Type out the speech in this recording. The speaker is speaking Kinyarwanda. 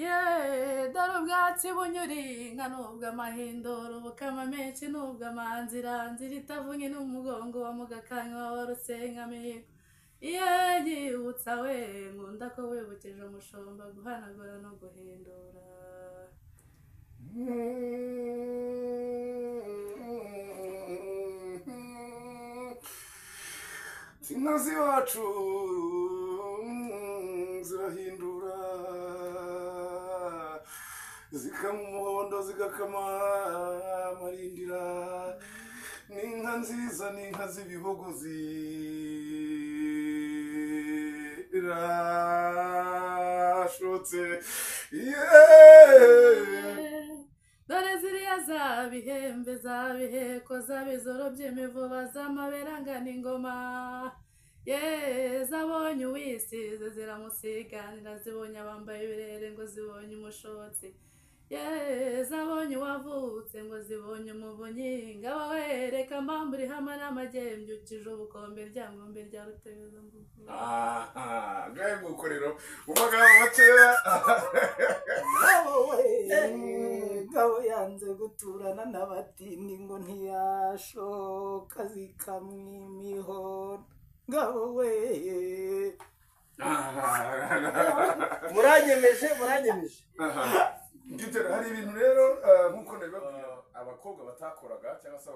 ye dore ubwatsi bunyurinka nubwo amahindura ubukama menshi nubwo amanzira nzira itavunye n'umugongo wa mugakanywa wa rusenkamihigo ye yibutsa we nkunda ko wibukije umushumba guhanagura no guhindura inka iwacu zirahindura zikama umuhondo zigakama amarindira n'inka nziza n'inka z'ibihugu zirashotse dore ziriya zabihembe zabiheko zabizoro by'imivuba z'amaberangana ingoma ye zabonye uwisize ziramusiganira zibonye abambaye ibirere ngo zibonye umushotsi ye zabonye uwavutse ngo zibonye umuvunyi ngabo wereka mpamvu uri hamwe n'amagembye ukije ubukombe rya ngombe rya ruteza mbugu ngahe nguko rero mu magambo makeya ngabo yanze guturana n'abatindi ngo ntiyashoka zikamwa imihono ngabo we muranyemeje hari ibintu rero nk'uko nabibabwira abakobwa batakoraga cyangwa se